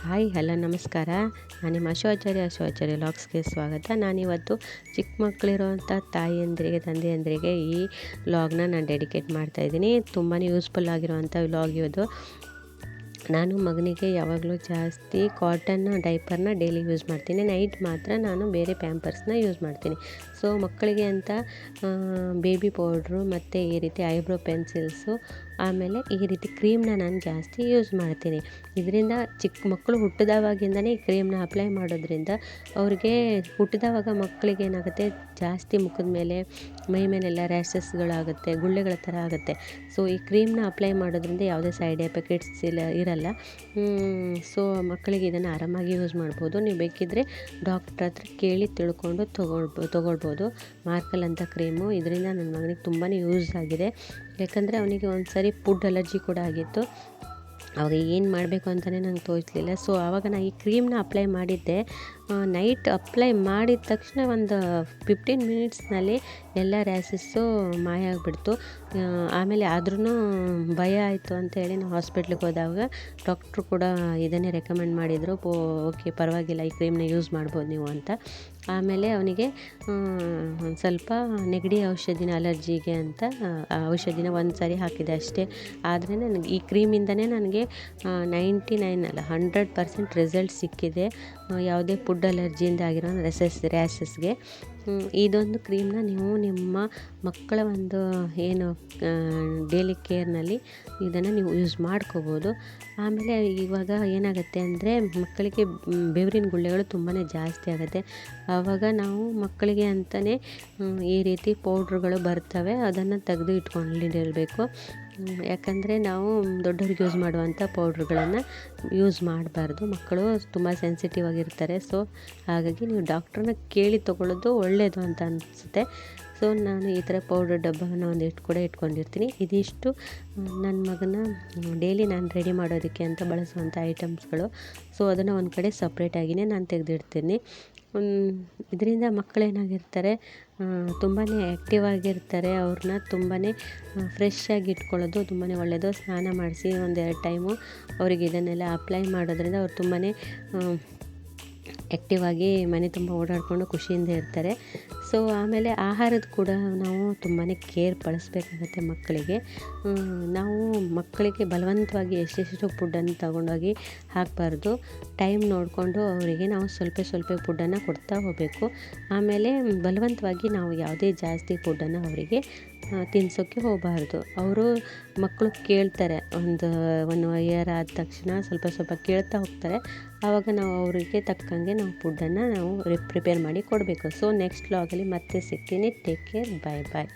Hi hello ನಮಸ್ಕಾರ. ನಾನು ನಿಮ್ಮ ಅಶು ಆಚಾರ್ಯ ಲಾಗ್ಸ್ಗೆ ಸ್ವಾಗತ. ನಾನಿವತ್ತು ಚಿಕ್ಕ ಮಕ್ಕಳಿರೋವಂಥ ತಾಯಿಯಂದಿರಿಗೆ ತಂದೆಯಂದಿರಿಗೆ ಈ ವ್ಲಾಗ್ನ ನಾನು ಡೆಡಿಕೇಟ್ ಮಾಡ್ತಾಯಿದ್ದೀನಿ. ತುಂಬಾ ಯೂಸ್ಫುಲ್ ಆಗಿರೋವಂಥ ವ್ಲಾಗ್ ಇದು. ನಾನು ಮಗನಿಗೆ ಯಾವಾಗಲೂ ಜಾಸ್ತಿ ಕಾಟನ್ ಡೈಪರ್ನ ಡೈಲಿ ಯೂಸ್ ಮಾಡ್ತೀನಿ. ನೈಟ್ ಮಾತ್ರ ನಾನು ಬೇರೆ ಪ್ಯಾಂಪರ್ಸ್ನ ಯೂಸ್ ಮಾಡ್ತೀನಿ. ಸೊ ಮಕ್ಕಳಿಗೆ ಅಂತ ಬೇಬಿ ಪೌಡ್ರು ಮತ್ತು ಈ ರೀತಿ ಐಬ್ರೋ ಪೆನ್ಸಿಲ್ಸು, ಆಮೇಲೆ ಈ ರೀತಿ ಕ್ರೀಮ್ನ ನಾನು ಜಾಸ್ತಿ ಯೂಸ್ ಮಾಡ್ತೀನಿ. ಇದರಿಂದ ಚಿಕ್ಕ ಮಕ್ಕಳು ಹುಟ್ಟಿದವಾಗಿಂದನೇ ಈ ಕ್ರೀಮ್ನ ಅಪ್ಲೈ ಮಾಡೋದ್ರಿಂದ ಅವ್ರಿಗೆ ಹುಟ್ಟಿದವಾಗ ಮಕ್ಕಳಿಗೆ ಏನಾಗುತ್ತೆ, ಜಾಸ್ತಿ ಮುಖದ ಮೇಲೆ ಮೈ ಮೇಲೆಲ್ಲ ರ್ಯಾಷಸ್ಗಳಾಗುತ್ತೆ, ಗುಳ್ಳೆಗಳ ಥರ ಆಗುತ್ತೆ. ಸೊ ಈ ಕ್ರೀಮ್ನ ಅಪ್ಲೈ ಮಾಡೋದ್ರಿಂದ ಯಾವುದೇ ಸೈಡ್ ಎಫೆಕ್ಟ್ಸ್ ಇರಲ್ಲ. ಸೊ ಮಕ್ಕಳಿಗೆ ಇದನ್ನು ಆರಾಮಾಗಿ ಯೂಸ್ ಮಾಡ್ಬೋದು. ನೀವು ಬೇಕಿದ್ದರೆ ಡಾಕ್ಟ್ರ್ ಹತ್ರ ಕೇಳಿ ತಿಳ್ಕೊಂಡು ತೊಗೊಳ್ಬೋದು. ಮಾರ್ಕಲ್ ಅಂತ ಕ್ರೀಮು, ಇದರಿಂದ ನನ್ನ ಮಗನಿಗೆ ತುಂಬಾ ಯೂಸ್ ಆಗಿದೆ. ಯಾಕಂದರೆ ಅವನಿಗೆ ಒಂದು ಸರಿ ಫುಡ್ ಅಲರ್ಜಿ ಕೂಡ ಆಗಿತ್ತು. ಅವಾಗ ಏನು ಮಾಡಬೇಕು ಅಂತಲೇ ನಂಗೆ ತೋಚಲಿಲ್ಲ. ಸೊ ಆವಾಗ ನಾನು ಈ ಕ್ರೀಮ್ನ ಅಪ್ಲೈ ಮಾಡಿದ್ದೆ. ನೈಟ್ ಅಪ್ಲೈ ಮಾಡಿದ ತಕ್ಷಣ ಒಂದು 15 ಮಿನಿಟ್ಸ್ನಲ್ಲಿ ಎಲ್ಲ ರ್ಯಾಷಸ್ಸು ಮಾಯ ಆಗಿಬಿಡ್ತು. ಆಮೇಲೆ ಆದ್ರೂ ಭಯ ಆಯಿತು ಅಂತೇಳಿ ನಾವು ಹಾಸ್ಪಿಟ್ಲಿಗೆ ಹೋದಾಗ ಡಾಕ್ಟ್ರು ಕೂಡ ಇದನ್ನೇ ರೆಕಮೆಂಡ್ ಮಾಡಿದರು. ಓಕೆ ಪರವಾಗಿಲ್ಲ, ಈ ಕ್ರೀಮ್ನ ಯೂಸ್ ಮಾಡ್ಬೋದು ನೀವು ಅಂತ. ಆಮೇಲೆ ಅವನಿಗೆ ಒಂದು ಸ್ವಲ್ಪ ನೆಗಡಿ ಔಷಧಿನ ಅಲರ್ಜಿಗೆ ಅಂತ ಔಷಧಿನ ಒಂದು ಸಾರಿ ಹಾಕಿದೆ ಅಷ್ಟೇ. ಆದರೆ ನನಗೆ ಈ ಕ್ರೀಮಿಂದನೇ ನನಗೆ 99 ಅಲ್ಲ 100% ರಿಸಲ್ಟ್ ಸಿಕ್ಕಿದೆ. ಯಾವುದೇ ಫುಡ್ ಅಲರ್ಜಿಯಿಂದ ಆಗಿರೋ ರ್ಯಾಷಸ್ಗೆ ಇದೊಂದು ಕ್ರೀಮ್ನ ನೀವು ನಿಮ್ಮ ಮಕ್ಕಳ ಒಂದು ಏನು ಡೈಲಿ ಕೇರ್ನಲ್ಲಿ ಇದನ್ನು ನೀವು ಯೂಸ್ ಮಾಡ್ಕೋಬೋದು. ಆಮೇಲೆ ಇವಾಗ ಏನಾಗುತ್ತೆ ಅಂದರೆ ಮಕ್ಕಳಿಗೆ ಬೆವರಿನ ಗುಳ್ಳೆಗಳು ತುಂಬಾ ಜಾಸ್ತಿ ಆಗುತ್ತೆ. ಆವಾಗ ನಾವು ಮಕ್ಕಳಿಗೆ ಅಂತಲೇ ಈ ರೀತಿ ಪೌಡ್ರುಗಳು ಬರ್ತವೆ, ಅದನ್ನು ತೆಗೆದು ಇಟ್ಕೊಂಡಿರಬೇಕು. ಯಾಕಂದರೆ ನಾವು ದೊಡ್ಡವ್ರಿಗೆ ಯೂಸ್ ಮಾಡುವಂಥ ಪೌಡ್ರುಗಳನ್ನು ಯೂಸ್ ಮಾಡಬಾರ್ದು. ಮಕ್ಕಳು ತುಂಬ ಸೆನ್ಸಿಟಿವ್ ಆಗಿರ್ತಾರೆ. ಸೊ ಹಾಗಾಗಿ ನೀವು ಡಾಕ್ಟ್ರನ್ನ ಕೇಳಿ ತೊಗೊಳ್ಳೋದು ಒಳ್ಳೆಯದು ಅಂತ ಅನಿಸುತ್ತೆ. ಸೊ ನಾನು ಈ ಥರ ಪೌಡ್ರ್ ಡಬ್ಬವನ್ನು ಒಂದಿಷ್ಟು ಕೂಡ ಇಟ್ಕೊಂಡಿರ್ತೀನಿ. ಇದಿಷ್ಟು ನನ್ನ ಮಗನ ಡೈಲಿ ನಾನು ರೆಡಿ ಮಾಡೋದಕ್ಕೆ ಅಂತ ಬಳಸುವಂಥ ಐಟಮ್ಸ್ಗಳು. ಸೊ ಅದನ್ನು ಒಂದು ಕಡೆ ಸಪ್ರೇಟಾಗಿಯೇ ನಾನು ತೆಗೆದಿಡ್ತೀನಿ. ಇದರಿಂದ ಮಕ್ಕಳೇನಾಗಿರ್ತಾರೆ, ತುಂಬಾ ಆ್ಯಕ್ಟಿವ್ ಆಗಿರ್ತಾರೆ. ಅವ್ರನ್ನ ತುಂಬಾ ಫ್ರೆಶ್ ಆಗಿ ಇಟ್ಕೊಳ್ಳೋದು ತುಂಬಾ ಒಳ್ಳೆಯದು. ಸ್ನಾನ ಮಾಡಿಸಿ 1-2 ಟೈಮು ಅವರಿಗೆ ಇದನ್ನೆಲ್ಲ ಅಪ್ಲೈ ಮಾಡೋದ್ರಿಂದ ಅವ್ರು ತುಂಬಾ ಆ್ಯಕ್ಟಿವ್ ಆಗಿ ಮನೆ ತುಂಬ ಓಡಾಡಿಕೊಂಡು ಖುಷಿಯಿಂದ ಇರ್ತಾರೆ. ಸೊ ಆಮೇಲೆ ಆಹಾರದ ಕೂಡ ನಾವು ತುಂಬಾ ಕೇರ್ ಬಳಸಬೇಕಾಗತ್ತೆ ಮಕ್ಕಳಿಗೆ. ನಾವು ಮಕ್ಕಳಿಗೆ ಬಲವಂತವಾಗಿ ಎಷ್ಟೆಷ್ಟು ಫುಡ್ಡನ್ನು ತಗೊಂಡೋಗಿ ಹಾಕಬಾರ್ದು. ಟೈಮ್ ನೋಡಿಕೊಂಡು ಅವರಿಗೆ ನಾವು ಸ್ವಲ್ಪ ಫುಡ್ಡನ್ನು ಕೊಡ್ತಾ ಹೋಗಬೇಕು. ಆಮೇಲೆ ಬಲವಂತವಾಗಿ ನಾವು ಯಾವುದೇ ಜಾಸ್ತಿ ಫುಡ್ಡನ್ನು ಅವರಿಗೆ ತಿನ್ನಿಸೋಕ್ಕೆ ಹೋಗಬಾರ್ದು. ಮಕ್ಕಳು ಕೇಳ್ತಾರೆ, ಒಂದು 1 ಇಯರ್ ಆದ ತಕ್ಷಣ ಸ್ವಲ್ಪ ಕೇಳ್ತಾ ಹೋಗ್ತಾರೆ. ಆವಾಗ ನಾವು ಅವರಿಗೆ ತಕ್ಕಂಗೆ ನಾವು ಫುಡ್ಡನ್ನು ನಾವು ಪ್ರಿಪೇರ್ ಮಾಡಿ ಕೊಡಬೇಕು. ಸೊ ನೆಕ್ಸ್ಟ್ ವ್ಲಾಗಲ್ಲಿ ಮತ್ತೆ ಸಿಗ್ತೀನಿ. ಟೇಕ್ ಕೇರ್, ಬಾಯ್.